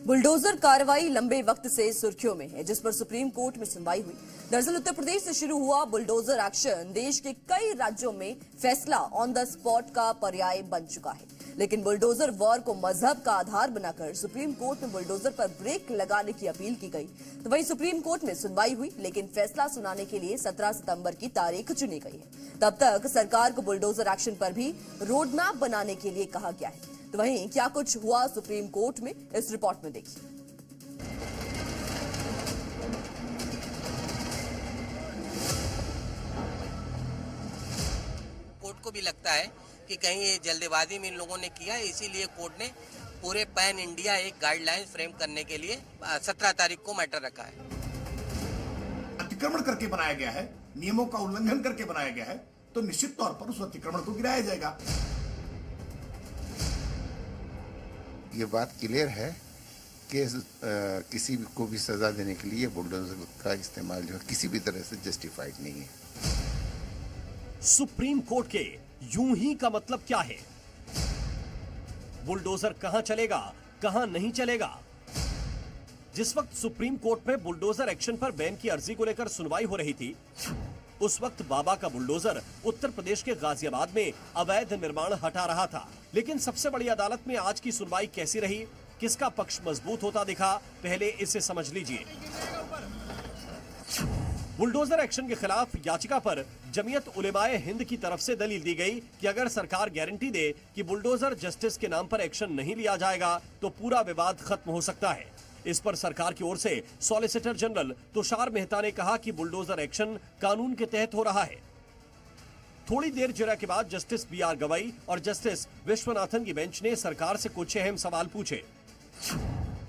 Bulldozer कार्रवाई लंबे वक्त से सुर्खियों में है, जिस पर सुप्रीम कोर्ट में सुनवाई हुई। दरअसल उत्तर प्रदेश से शुरू हुआ बुलडोजर एक्शन देश के कई राज्यों में फैसला ऑन द स्पॉट का पर्याय बन चुका है। लेकिन बुलडोजर वॉर को मजहब का आधार बनाकर सुप्रीम कोर्ट में बुलडोजर पर ब्रेक लगाने की अपील की गई। तो वहीं सुप्रीम कोर्ट में सुनवाई हुई, लेकिन फैसला सुनाने के लिए 17 सितंबर की तारीख चुनी गई है। तब तक सरकार को बुलडोजर एक्शन पर भी रोड मैप बनाने के लिए कहा गया है। तो वहीं क्या कुछ हुआ सुप्रीम कोर्ट में, इस रिपोर्ट में देखिए। कोर्ट को भी लगता है कि कहीं ये जल्दबाजी में इन लोगों ने किया है, इसीलिए कोर्ट ने पूरे पैन इंडिया एक गाइडलाइन फ्रेम करने के लिए 17 तारीख को मैटर रखा है। अतिक्रमण करके बनाया गया है, नियमों का उल्लंघन करके बनाया गया है, तो निश्चित तौर पर उस अतिक्रमण को गिराया जाएगा। ये बात क्लियर है कि किसी को भी सजा देने के लिए बुलडोजर का इस्तेमाल जो है किसी भी तरह से जस्टिफाइड नहीं है। सुप्रीम कोर्ट के यूं ही का मतलब क्या है? बुलडोजर कहां चलेगा, कहां नहीं चलेगा? जिस वक्त सुप्रीम कोर्ट में बुलडोजर एक्शन पर बैन की अर्जी को लेकर सुनवाई हो रही थी, उस वक्त बाबा का बुलडोजर उत्तर प्रदेश के गाजियाबाद में अवैध निर्माण हटा रहा था। लेकिन सबसे बड़ी अदालत में आज की सुनवाई कैसी रही, किसका पक्ष मजबूत होता दिखा, पहले इसे समझ लीजिए। बुलडोजर एक्शन के खिलाफ याचिका पर जमीयत उलेमाए हिंद की तरफ से दलील दी गई कि अगर सरकार गारंटी दे कि बुलडोजर जस्टिस के नाम पर एक्शन नहीं लिया जाएगा तो पूरा विवाद खत्म हो सकता है। इस पर सरकार की ओर से सॉलिसिटर जनरल तुषार मेहता ने कहा कि बुलडोजर एक्शन कानून के तहत हो रहा है। थोड़ी देर जिरह के बाद जस्टिस BR गवई और जस्टिस विश्वनाथन की बेंच ने सरकार से कुछ अहम सवाल पूछे।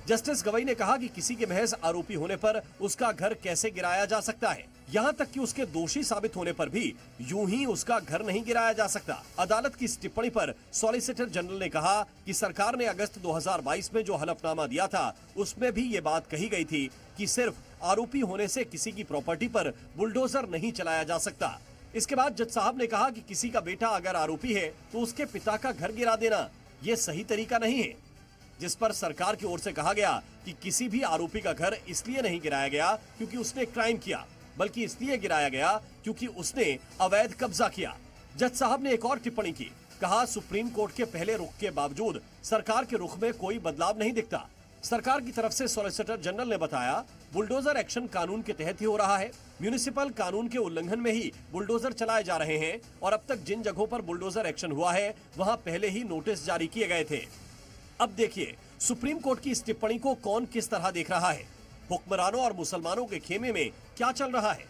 जस्टिस गवई ने कहा कि किसी के महज आरोपी होने पर उसका घर कैसे गिराया जा सकता है, यहां तक कि उसके दोषी साबित होने पर भी यूं ही उसका घर नहीं गिराया जा सकता। अदालत की इस टिप्पणी पर सॉलिसिटर जनरल ने कहा कि सरकार ने अगस्त 2022 में जो हलफनामा दिया था उसमें भी ये बात कही गई थी कि सिर्फ आरोपी होने से किसी की प्रॉपर्टी पर बुलडोजर नहीं चलाया जा सकता। इसके बाद जज साहब ने कहा कि किसी का बेटा अगर आरोपी है तो उसके पिता का घर गिरा देना ये सही तरीका नहीं है। जिस पर सरकार की ओर से कहा गया कि किसी भी आरोपी का घर इसलिए नहीं गिराया गया क्योंकि उसने क्राइम किया, बल्कि इसलिए गिराया गया क्योंकि उसने अवैध कब्जा किया। जज साहब ने एक और टिप्पणी की, कहा सुप्रीम कोर्ट के पहले रुख के बावजूद सरकार के रुख में कोई बदलाव नहीं दिखता। सरकार की तरफ से सॉलिसिटर जनरल ने बताया बुलडोजर एक्शन कानून के तहत ही हो रहा है। म्यूनिसिपल कानून के उल्लंघन में ही बुलडोजर चलाए जा रहे हैं और अब तक जिन जगहों पर बुलडोजर एक्शन हुआ है वहां पहले ही नोटिस जारी किए गए थे। अब देखिए सुप्रीम कोर्ट की इस टिप्पणी को कौन किस तरह देख रहा है, हुक्मरानों और मुसलमानों के खेमे में क्या चल रहा है।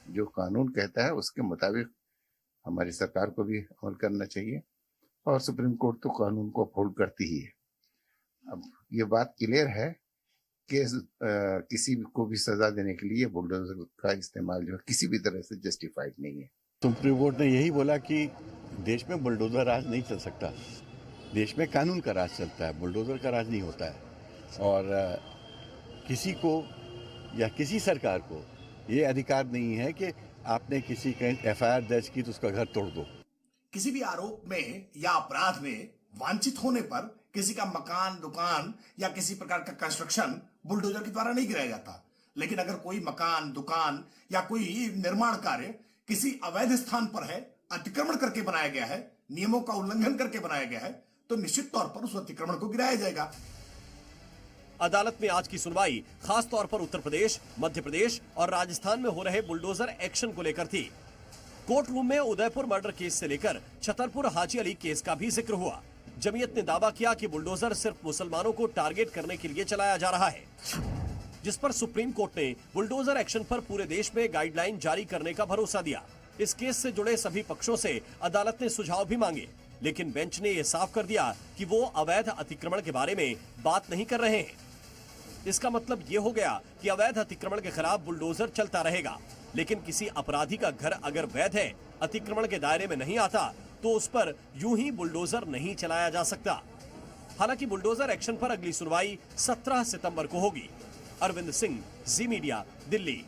जो कानून कहता है उसके मुताबिक हमारी सरकार को भी अमल करना चाहिए और सुप्रीम कोर्ट तो कानून को अपहोल्ड करती ही है। अब ये बात क्लियर है कि किसी को भी सजा देने के लिए बुलडोजर का इस्तेमाल जो है किसी भी तरह से जस्टिफाइड नहीं है। सुप्रीम कोर्ट ने यही बोला कि देश में बुलडोजर राज नहीं चल सकता, देश में कानून का राज चलता है, बुलडोजर का राज नहीं होता है। और किसी को या किसी सरकार को ये अधिकार नहीं है कि आपने किसी का FIR दर्ज की तो उसका घर तोड़ दो। किसी भी आरोप में या अपराध में वांछित होने पर किसी का मकान, दुकान या किसी प्रकार का कंस्ट्रक्शन बुलडोजर के द्वारा नहीं गिराया जाता। लेकिन अगर कोई मकान, दुकान या कोई निर्माण कार्य किसी अवैध स्थान पर है, अतिक्रमण करके बनाया गया है, नियमों का उल्लंघन करके बनाया गया है, तो निश्चित तौर पर उस अतिक्रमण को गिराया जाएगा। अदालत में आज की सुनवाई खास तौर पर उत्तर प्रदेश, मध्य प्रदेश और राजस्थान में हो रहे बुलडोजर एक्शन को लेकर थी। कोर्ट रूम में उदयपुर मर्डर केस से लेकर छतरपुर हाजी अली केस का भी जिक्र हुआ। जमीयत ने दावा किया कि बुलडोजर सिर्फ मुसलमानों को टारगेट करने के लिए चलाया जा रहा है, जिस पर सुप्रीम कोर्ट ने बुलडोजर एक्शन पर पूरे देश में गाइडलाइन जारी करने का भरोसा दिया। इस केस से जुड़े सभी पक्षों से अदालत ने सुझाव भी मांगे, लेकिन बेंच ने यह साफ कर दिया कि वो अवैध अतिक्रमण के बारे में बात नहीं कर रहे हैं। इसका मतलब ये हो गया कि अवैध अतिक्रमण के खिलाफ बुलडोजर चलता रहेगा, लेकिन किसी अपराधी का घर अगर वैध है, अतिक्रमण के दायरे में नहीं आता, तो उस पर यूं ही बुलडोजर नहीं चलाया जा सकता। हालांकि बुलडोजर एक्शन पर अगली सुनवाई 17 सितंबर को होगी। अरविंद सिंह, जी मीडिया, दिल्ली।